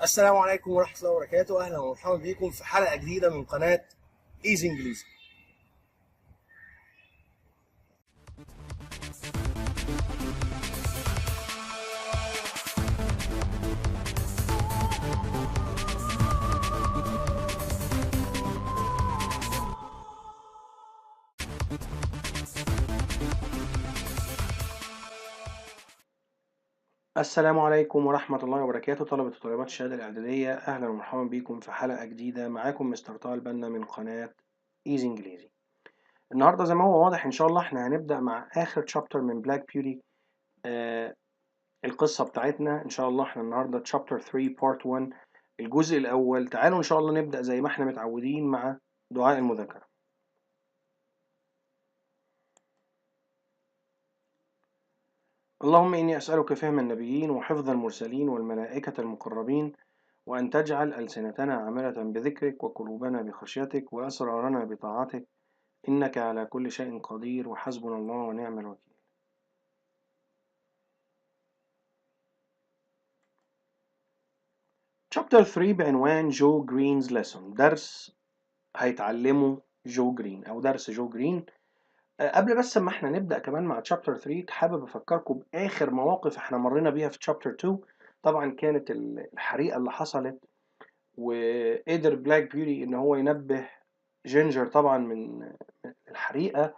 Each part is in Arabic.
السلام عليكم ورحمة الله وبركاته. أهلا ومرحبا بكم في حلقة جديدة من قناة إيزي إنجليزي. السلام عليكم ورحمة الله وبركاته طلبة وطالبات الشهادة الإعدادية، أهلا ومرحبا بكم في حلقة جديدة. معاكم مستر تالته من قناة إيزي إنجليزي. النهاردة زي ما هو واضح إن شاء الله إحنا هنبدأ مع آخر شابتر من بلاك بيوتي. القصة بتاعتنا إن شاء الله إحنا النهاردة شابتر 3 بارت 1 الجزء الأول. تعالوا إن شاء الله نبدأ زي ما إحنا متعودين مع دعاء المذاكرة. اللهم إني أسألك فهم النبيين وحفظ المرسلين والملائكة المقربين، وأن تجعل ألسنتنا عاملة بذكرك وقلوبنا بخشيتك وأسرارنا بطاعتك، إنك على كل شيء قدير وحسبنا الله ونعم الوكيل. Chapter 3 بعنوان جو جرينز lesson، درس هيتعلمه جو جرين أو درس جو جرين. قبل بس ما احنا نبدأ كمان مع Chapter 3 حابب أفكركم بآخر مواقف احنا مرينا بيها في Chapter 2. طبعا كانت الحريقة اللي حصلت وقدر بلاك بيوتي ان هو ينبه جينجر طبعا من الحريقة،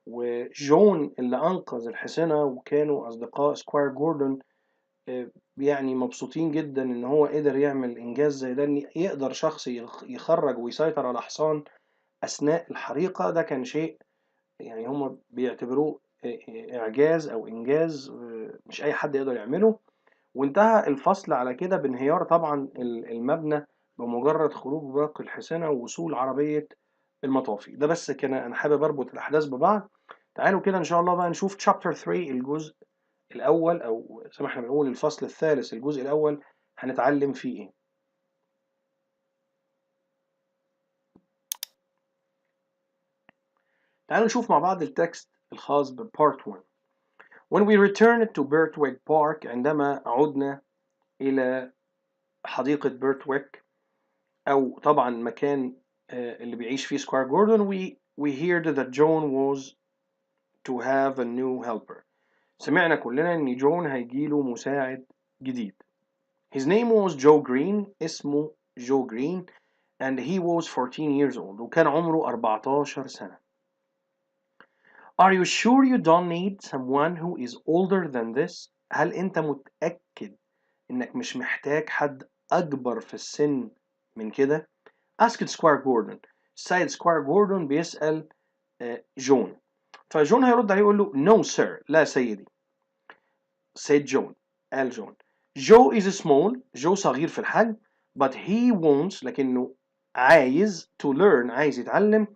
وجون اللي انقذ الحصنة، وكانوا اصدقاء سكوير جوردون. يعني مبسوطين جدا ان هو قدر يعمل انجاز زي ده، ان يقدر شخص يخرج ويسيطر على حصان اثناء الحريقة. ده كان شيء يعني هم بيعتبروه اعجاز او انجاز مش اي حد يقدر يعمله. وانتهى الفصل على كده بانهيار طبعا المبنى بمجرد خروج باقي الحصانة ووصول عربية المطافي. ده بس كان انا حابب اربط الاحداث ببعض. تعالوا كده ان شاء الله بقى نشوف chapter 3 الجزء الاول، او زي ما احنا بنقول الفصل الثالث الجزء الاول، هنتعلم فيه ايه. تعالوا نشوف مع بعض التكست الخاص ببارت 1. When we returned to Birtwick Park، عندما عدنا الى حديقة بيرتويك، او طبعا مكان اللي بيعيش فيه سكوير جوردون. we heard that John was to have a new helper. سمعنا كلنا ان جون هيجيله مساعد جديد. His name was Joe Green، اسمه جو جرين، and he was 14 years old، وكان عمره 14 سنة. Are you sure you don't need someone who is older than this؟ هل انت متأكد انك مش محتاج حد اكبر في السن من كده؟ asked Squire Gordon. السيد سكوير جوردون بيسأل جون، فجون هيرد عليه يقول له no sir، لا سيدي. said John، قال جون. Joe is small، جو صغير في الحجم، but he wants، لكنه عايز to learn، عايز يتعلم،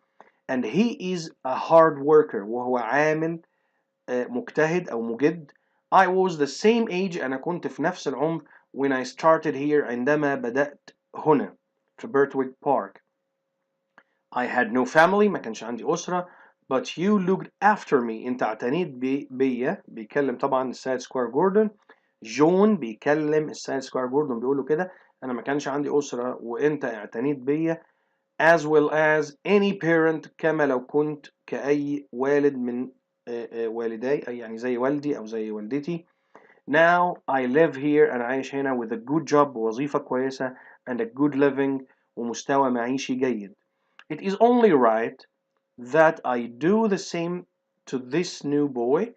and he is a hard worker، وهو عامل مجتهد أو مجد. I was the same age، أنا كنت في نفس العمر when I started here، عندما بدأت هنا في بيرتويك بارك. I had no family، ما كانش عندي أسرة، but you looked after me، أنت اعتنيت بيا. بيكلم طبعا السيد سكوير جوردون. جون بيكلم السيد سكوير جوردون بيقول له كده، أنا ما كانش عندي أسرة وأنت اعتنيت بيا. as well as any parent، كما لو كنت كأي والد من والداي، أي يعني زي والدي أو زي والدتي. Now I live here، أنا عايش هنا with a good job، بوظيفة كويسة، and a good living، ومستوى معيشي جيد. It is only right that I do the same to this new boy.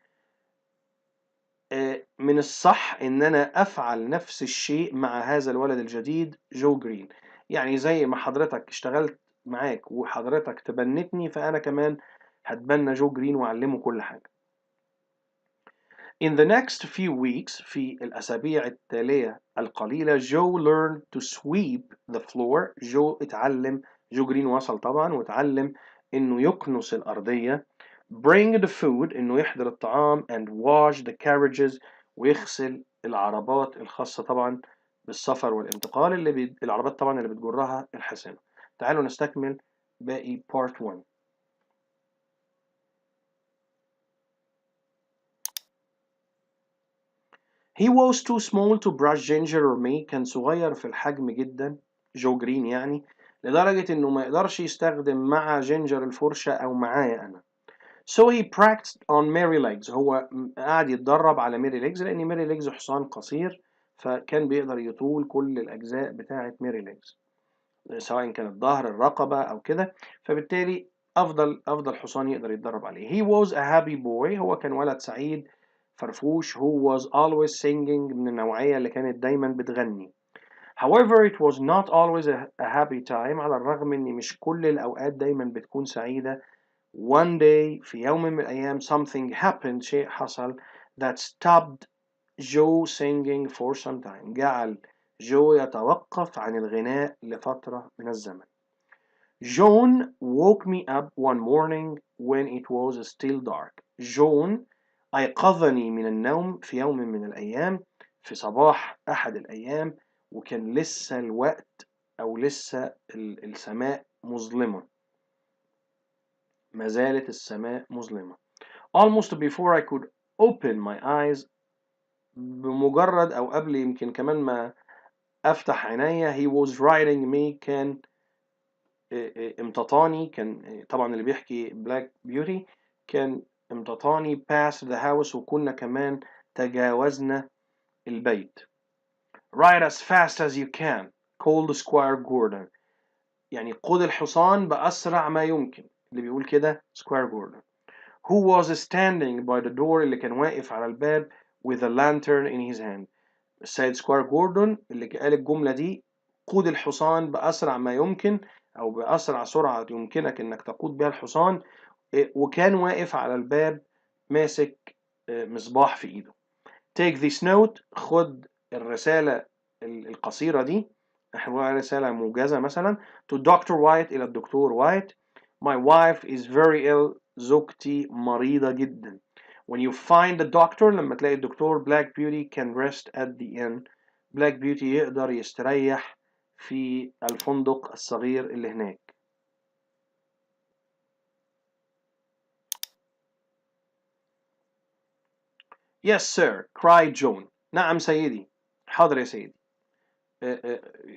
من الصح إن أنا أفعل نفس الشيء مع هذا الولد الجديد جو جرين. يعني زي ما حضرتك اشتغلت معاك وحضرتك تبنتني، فأنا كمان هتبنى جو جرين وأعلمه كل حاجة. In the next few weeks، في الأسابيع التالية القليلة، جو learned to sweep the floor. جو جرين وصل طبعا واتعلم إنه يكنس الأرضية. bring the food، إنه يحضر الطعام، and wash the carriages، ويغسل العربات الخاصة طبعا بالسفر والانتقال، العربات طبعا اللي بتجرها الحصانة. تعالوا نستكمل باقي part 1. He was too small to brush Ginger or me. كان صغير في الحجم جدا، جو جرين يعني، لدرجة إنه ما يقدرش يستخدم مع جينجر الفرشة أو معايا أنا. So he practiced on Mary Legs. هو قاعد يتدرب على ميري ليجز، لأن ميري ليجز حصان قصير، فكان بيقدر يطول كل الأجزاء بتاعة ميري ليجز، سواء كان الظهر الرقبة أو كده، فبالتالي أفضل حصان يقدر يتدرب عليه. He was a happy boy. هو كان ولد سعيد فرفوش. Who was always singing. من النوعية اللي كانت دايما بتغني. However, it was not always a happy time. على الرغم إن مش كل الأوقات دايما بتكون سعيدة. One day في يوم من الأيام something happened. شيء حصل that stopped Joe singing for some time. جعل جو يتوقف عن الغناء لفترة من الزمن. John woke me up one morning when it was still dark. جون أيقظني من النوم في يوم من الأيام، في صباح أحد الأيام، وكان لسه الوقت أو لسه السماء مظلمة، ما زالت السماء مظلمة. Almost before I could open my eyes. بمجرد أو قبل يمكن كمان ما أفتح عينيا. He was riding me. كان امتطاني. كان طبعا اللي بيحكي بلاك بيوتي كان امتطاني past the house، وكنا كمان تجاوزنا البيت. Ride as fast as you can. called Squire Gordon. يعني قود الحصان بأسرع ما يمكن. اللي بيقول كده Squire Gordon. Who was standing by the door. اللي كان واقف على الباب with a lantern in his hand. السيد سكوير جوردون اللي قال الجملة دي: قود الحصان بأسرع ما يمكن، أو بأسرع سرعة يمكنك إنك تقود بها الحصان، وكان واقف على الباب ماسك مصباح في إيده. Take this note. خد الرسالة القصيرة دي، احنا بنقول عليها رسالة موجزة مثلا. To Dr. White. إلى الدكتور وايت. My wife is very ill. زوجتي مريضة جدا. When you find the doctor. لما تلاقي الدكتور. Black Beauty can rest at the inn. Black Beauty يقدر يستريح في الفندق الصغير اللي هناك. Yes sir. cried John. نعم سيدي. حاضر يا سيدي.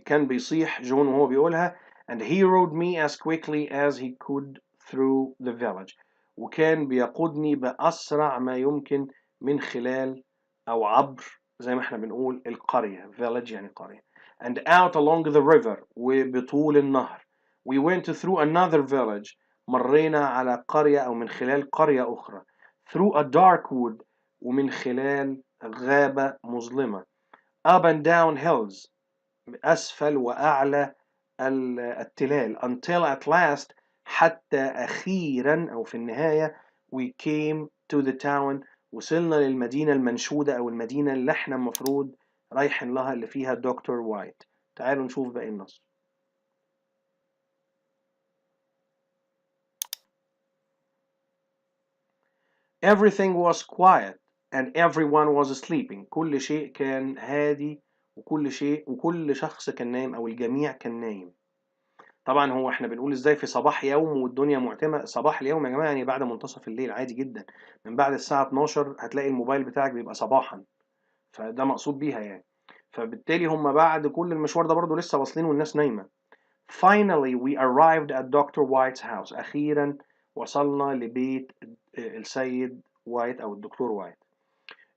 كان بيصيح جون وهو بيقولها. And he rode me as quickly as he could through the village. وكان بيقودني بأسرع ما يمكن من خلال أو عبر، زي ما احنا بنقول، القرية. village يعني قرية. And out along the river. وبطول النهر. We went through another village. مرينا على قرية أو من خلال قرية أخرى. Through a dark wood. ومن خلال غابة مظلمة. Up and down hills. أسفل وأعلى التلال. Until at last. حتى أخيرا أو في النهاية. We came to the town. وصلنا للمدينة المنشودة أو المدينة اللي احنا المفروض رايحين لها، اللي فيها دكتور وايت. تعالوا نشوف باقي النص. Everything was quiet and everyone was sleeping. كل شيء كان هادي، وكل شخص كان نايم أو الجميع كان نايم. طبعا هو احنا بنقول ازاي في صباح يوم والدنيا معتمة. صباح اليوم يا جماعة يعني بعد منتصف الليل عادي جدا. من بعد الساعة 12 هتلاقي الموبايل بتاعك بيبقى صباحا، فده مقصود بيها يعني. فبالتالي هم بعد كل المشوار ده برضو لسه واصلين والناس نايمة. Finally we arrived at Dr. White's house. أخيرا وصلنا لبيت السيد وايت أو الدكتور وايت.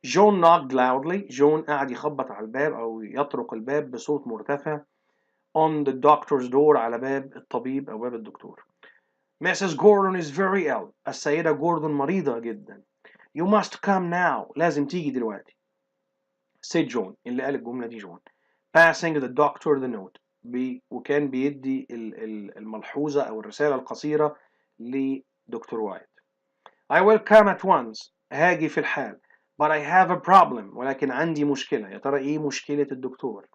John knocked loudly. جون قاعد يخبط على الباب أو يطرق الباب بصوت مرتفع. On the doctor's door. على باب الطبيب أو باب الدكتور. Mrs. Gordon is very ill. السيدة جوردون مريضة جدا. You must come now. لازم تيجي دلوقتي. said John. اللي قال الجملة دي جون. Passing the doctor the note. وكان بيدي الملحوظة أو الرسالة القصيرة لدكتور وايت. I will come at once. هاجي في الحال. But I have a problem. ولكن عندي مشكلة. يا ترى إيه مشكلة الدكتور؟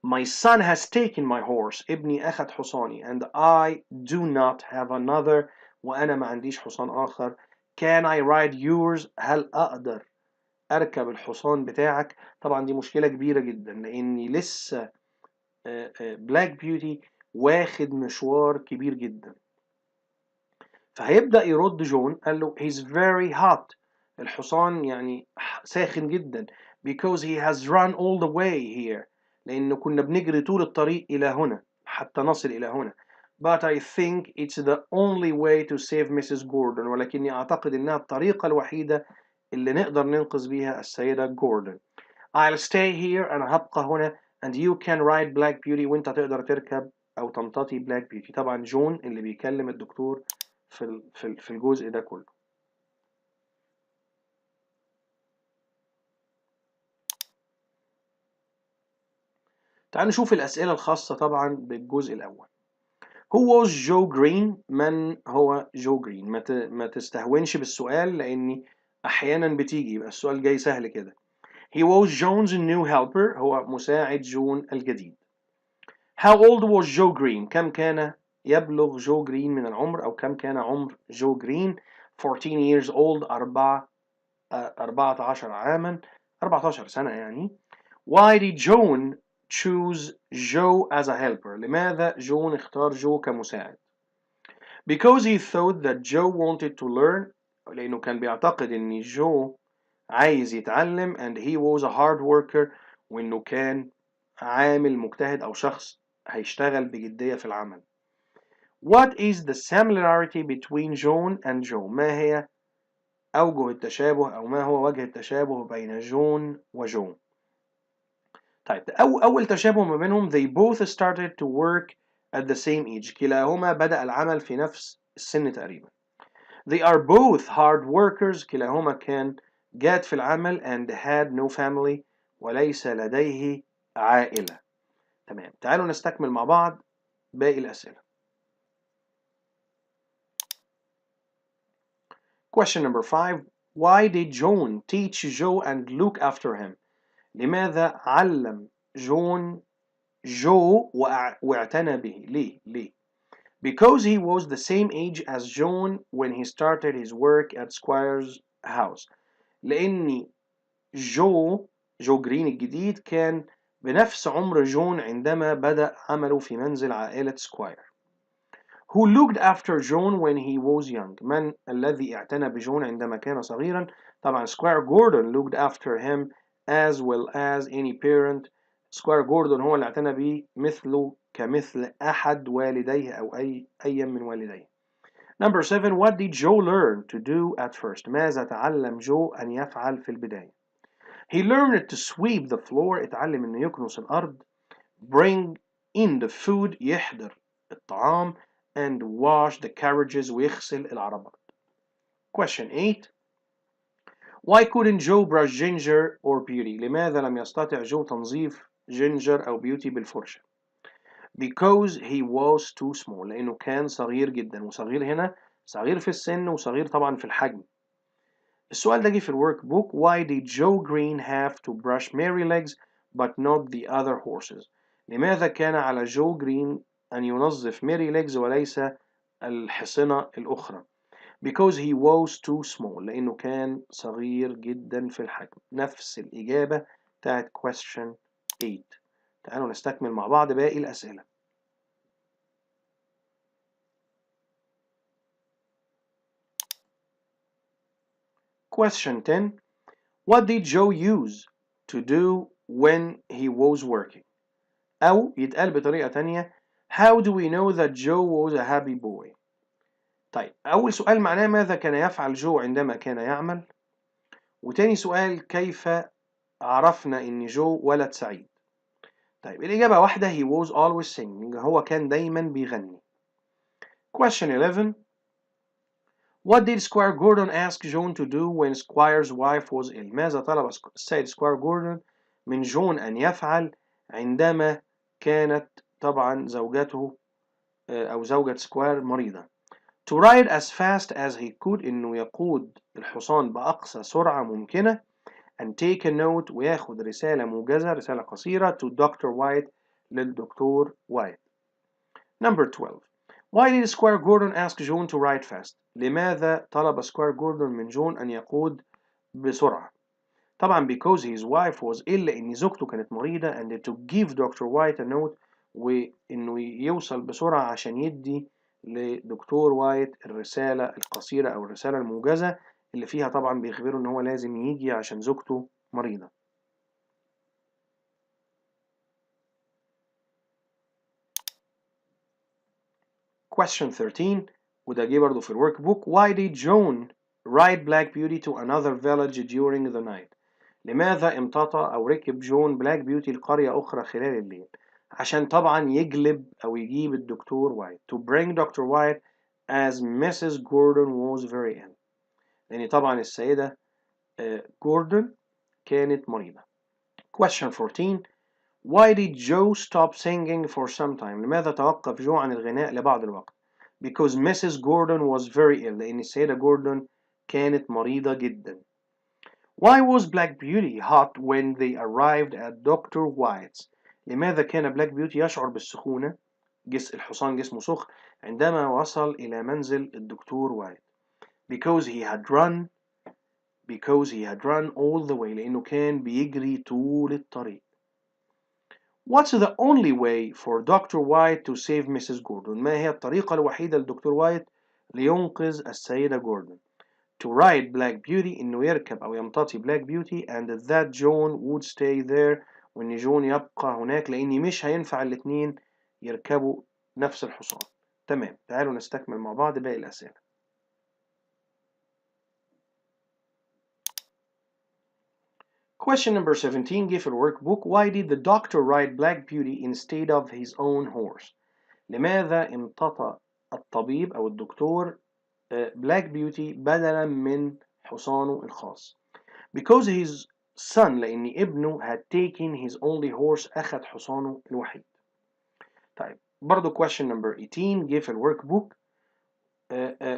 My son has taken my horse. ابني أخذ حصاني. And I do not have another. وأنا ما عنديش حصان آخر. Can I ride yours? هل أقدر أركب الحصان بتاعك؟ طبعا دي مشكلة كبيرة جدا، لأني لسه بلاك بيوتي واخد مشوار كبير جدا. فهيبدأ يرد جون. قال له he's very hot. الحصان يعني ساخن جدا. because he has run all the way here. لأنه كنا بنجري طول الطريق إلى هنا حتى نصل إلى هنا. But I think it's the only way to save Mrs. Gordon. ولكني أعتقد إنها الطريقة الوحيدة اللي نقدر ننقذ بيها السيدة جوردن. I'll stay here. أنا هبقى هنا. And you can ride Black Beauty. وأنت تقدر تركب أو تمتطي Black Beauty. طبعا جون اللي بيكلم الدكتور في الجزء ده كله. تعالوا نشوف الأسئلة الخاصة طبعا بالجزء الأول. Who was Joe Green؟ من هو جو جرين؟ ما تستهونش بالسؤال لأني أحيانا بتيجي يبقى السؤال جاي سهل كده. He was John's new helper. هو مساعد جون الجديد. How old was Joe Green؟ كم كان يبلغ جو جرين من العمر أو كم كان عمر جو جرين؟ 14 years old. 14 عاما، 14 سنة يعني. Why did John choose Joe as a helper؟ لماذا جون اختار جو كمساعد؟ Because he thought that Joe wanted to learn. لأنه كان بيعتقد إن جو عايز يتعلم. And he was a hard worker. وإنه كان عامل مجتهد أو شخص هيشتغل بجدية في العمل. What is the similarity between John and Joe؟ ما هي أوجه التشابه أو ما هو وجه التشابه بين جون وجو؟ طيب أول تشابه ما بينهم they both started to work at the same age. كلاهما بدأ العمل في نفس السن تقريبا. They are both hard workers. كلاهما كان جاد في العمل and had no family. وليس لديه عائلة. تمام، تعالوا نستكمل مع بعض باقي الأسئلة. Question number 5. Why did John teach Joe and look after him؟ لماذا علم جون جو واعتنى به؟ ليه؟ Because he was the same age as John when he started his work at Squire's house. لأن جو جرين الجديد كان بنفس عمر جون عندما بدأ عمله في منزل عائلة سكواير. Who looked after John when he was young؟ من الذي اعتنى بجون عندما كان صغيرا؟ طبعا Squire Gordon looked after him as well as any parent. Squire Gordon هو اللي اعتنى به مثله كمثل أحد والديه أو أي من والديه. Number 7. What did Joe learn to do at first؟ ماذا تعلم جو أن يفعل في البداية؟ He learned to sweep the floor. اتعلم إنه يكنس الأرض. Bring in the food. يحضر الطعام. And wash the carriages. ويغسل العربات. Question 8. Why couldn't Joe brush Ginger or Beauty؟ لماذا لم يستطع جو تنظيف جينجر أو بيوتي بالفرشة؟ Because he was too small. لأنه كان صغير جدا. وصغير هنا صغير في السن وصغير طبعا في الحجم. السؤال ده جه في الورك بوك. Why did Joe Green have to brush Mary Legs but not the other horses؟ لماذا كان على جو جرين أن ينظف ميري ليجز وليس الحصنة الأخرى؟ Because he was too small. لأنه كان صغير جدا في الحجم. نفس الإجابة بتاعت question 8. تعالوا نستكمل مع بعض باقي الأسئلة. Question 10. What did Joe use to do when he was working؟ أو يتقال بطريقة تانية How do we know that Joe was a happy boy؟ طيب أول سؤال معناه ماذا كان يفعل جو عندما كان يعمل؟ وتاني سؤال كيف عرفنا إن جو ولد سعيد؟ طيب الإجابة واحدة. He was always singing. هو كان دايما بيغني. Question 11. What did Squire Gordon ask John to do when Squire's wife was ill؟ ماذا طلب السيد سكوير جوردن من جون أن يفعل عندما كانت طبعا زوجته أو زوجة سكوير مريضة؟ To ride as fast as he could. إنه يقود الحصان بأقصى سرعة ممكنة. And take a note. وياخد رسالة موجزة، رسالة قصيرة to Dr. White. للدكتور وايت. Number 12. Why did Squire Gordon ask John to ride fast؟ لماذا طلب سكوير جوردن من جون أن يقود بسرعة؟ طبعا because his wife was ill. لأن زوجته كانت مريضة. And to give Dr. White a note. وإنه يوصل بسرعة عشان يدي لدكتور وايت الرسالة القصيرة أو الرسالة الموجزة اللي فيها طبعا بيخبره إن هو لازم يجي عشان زوجته مريضة. question 13 وده جه برضه في الورك بوك. why did John ride Black Beauty to another village during the night؟ لماذا امتطى أو ركب جون بلاك بيوتي لقرية أخرى خلال الليل؟ عشان طبعا يجلب أو يجيب الدكتور وايت. to bring Dr. White as Mrs. Gordon was very ill. لأن طبعا السيدة جوردن كانت مريضة. question 14 why did Joe stop singing for some time؟ لماذا توقف جو عن الغناء لبعض الوقت؟ because Mrs. Gordon was very ill. لأن السيدة جوردن كانت مريضة جدا. why was Black Beauty hot when they arrived at Dr. White's؟ لماذا كان بلاك بيوتي يشعر بالسخونة الحصان جسمه سخن عندما وصل إلى منزل الدكتور وايت؟ because he had run all the way. لأنه كان بيجري طول الطريق. What's the only way for Dr. White to save Mrs. Gordon؟ ما هي الطريقة الوحيدة للدكتور وايت لينقذ السيدة جوردن؟ to ride Black Beauty إنه يركب أو يمتطي Black Beauty and that John would stay there وإن جون يبقى هناك لأن مش هينفع الاتنين يركبوا نفس الحصان. تمام، تعالوا نستكمل مع بعض باقي الأسئلة. Question number 17 جه في الورك why did the doctor ride Black Beauty instead of his own horse؟ لماذا امتطى الطبيب أو الدكتور Black Beauty بدلا من حصانه الخاص؟ because his son لأن ابنه had taken his only horse أخذ حصانه الوحيد. طيب برضو question number 18 جه في الورك بوك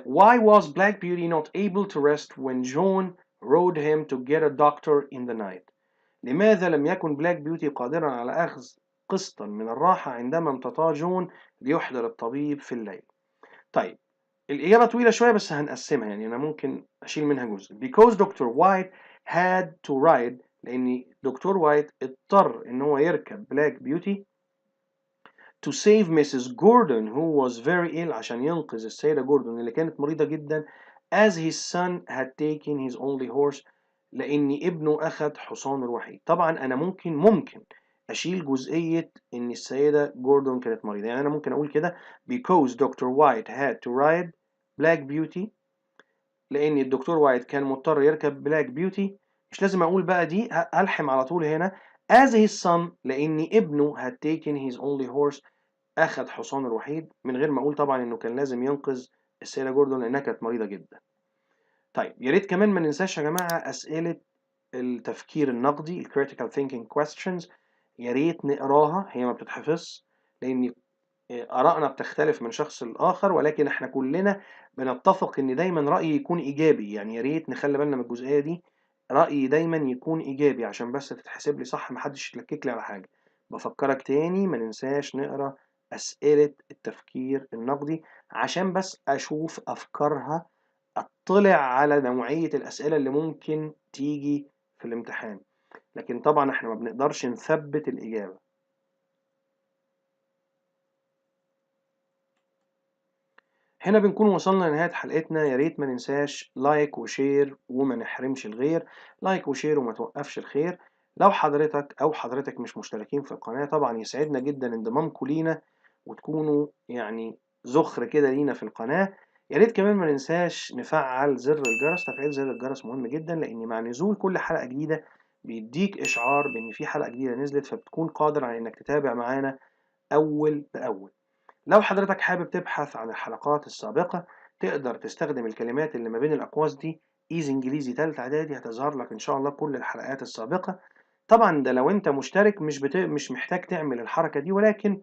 why was Black Beauty not able to rest when John rode him to get a doctor in the night؟ لماذا لم يكن بلاك بيوتي قادرا على أخذ قسطا من الراحة عندما امتطى جون ليحضر الطبيب في الليل؟ طيب الإجابة طويلة شوية بس هنقسمها، يعني أنا ممكن أشيل منها جزء. because Dr. White had to ride لأن دكتور وايت اضطر إن هو يركب بلاك بيوتي to save Mrs. Gordon who was very ill عشان ينقذ السيدة جوردن اللي كانت مريضة جدا as his son had taken his only horse لأن ابنه أخذ حصانه الوحيد. طبعا أنا ممكن أشيل جزئية إن السيدة جوردن كانت مريضة، يعني أنا ممكن أقول كده because Dr. White had to ride Black Beauty لأن الدكتور وايت كان مضطر يركب بلاك بيوتي. مش لازم أقول بقى دي، هلحم على طول هنا as his son لأن ابنه had taken his only horse أخذ حصانه الوحيد من غير ما أقول طبعا إنه كان لازم ينقذ السيدة جوردن لأنها كانت مريضة جدا. طيب يا ريت كمان ما ننساش يا جماعة أسئلة التفكير النقدي critical thinking questions، يا ريت نقراها، هي ما بتتحفظش لأن آرائنا بتختلف من شخص لآخر، ولكن احنا كلنا بنتفق إن دايما رأيي يكون إيجابي، يعني يا ريت نخلي بالنا من الجزئية دي، رأيي دايما يكون إيجابي عشان بس تتحسب لي صح، محدش يتلكك لي على حاجة. بفكرك تاني ما ننساش نقرا أسئلة التفكير النقدي عشان بس أشوف أفكارها، أطلع على نوعية الأسئلة اللي ممكن تيجي في الامتحان، لكن طبعا احنا ما بنقدرش نثبت الإجابة. هنا بنكون وصلنا لنهاية حلقتنا، يا ريت ما ننساش لايك وشير وما نحرمش الغير، لايك وشير وما توقفش الخير. لو حضرتك أو حضرتك مش مشتركين في القناة طبعا يسعدنا جدا انضمامكم لينا وتكونوا يعني زخر كده لينا في القناة. يا ريت كمان ما ننساش نفعل زر الجرس، تفعيل زر الجرس مهم جدا لأن مع نزول كل حلقة جديدة بيديك إشعار بإن في حلقة جديدة نزلت، فبتكون قادر على إنك تتابع معانا أول بأول. لو حضرتك حابب تبحث عن الحلقات السابقة تقدر تستخدم الكلمات اللي ما بين الأقواس دي إيزي إنجليزي تالته إعدادي، هتظهر لك إن شاء الله كل الحلقات السابقة. طبعا ده لو أنت مشترك مش محتاج تعمل الحركة دي، ولكن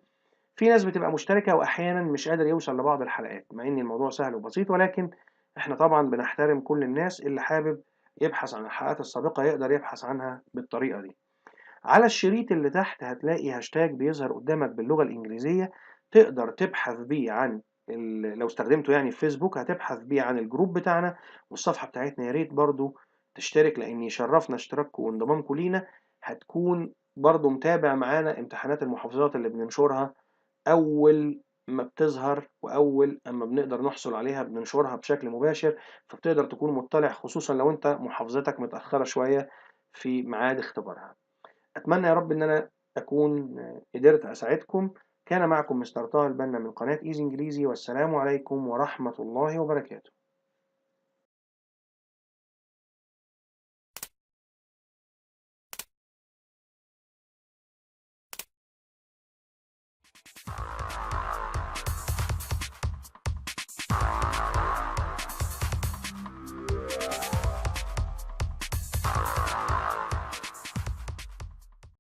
في ناس بتبقى مشتركة وأحيانا مش قادر يوصل لبعض الحلقات، مع إن الموضوع سهل وبسيط، ولكن إحنا طبعا بنحترم كل الناس. اللي حابب يبحث عن الحلقات السابقة يقدر يبحث عنها بالطريقة دي. على الشريط اللي تحت هتلاقي هاشتاج بيظهر قدامك باللغة الإنجليزية، تقدر تبحث بيه عن لو استخدمته يعني في فيسبوك هتبحث بيه عن الجروب بتاعنا والصفحة بتاعتنا. يا ريت برضو تشترك لأن يشرفنا اشتراككم وانضمامكم لينا. هتكون برضو متابع معانا امتحانات المحافظات اللي بننشرها أول ما بتظهر وأول أما بنقدر نحصل عليها بننشرها بشكل مباشر، فبتقدر تكون مطلع خصوصا لو أنت محافظتك متأخرة شوية في ميعاد اختبارها. أتمنى يا رب إن أنا أكون قدرت أساعدكم. كان معكم مستر طه البنا من قناة إيزي إنجليزي، والسلام عليكم ورحمة الله وبركاته.